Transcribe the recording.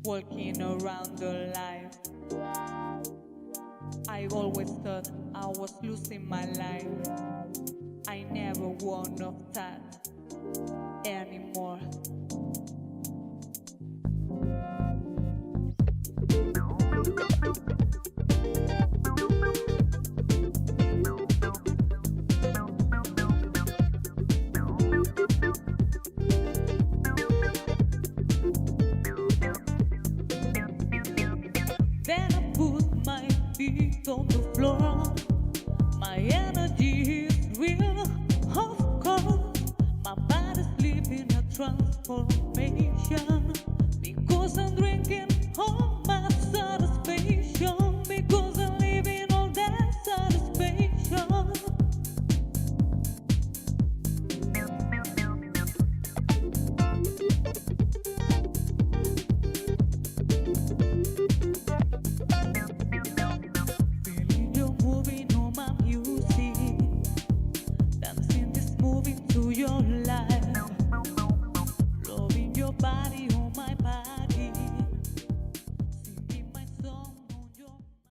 walking around the life. I always thought I was losing my life. I never want of that anymore. Then I put my feet on the floor. My energy is real, of course. My body's living a transform.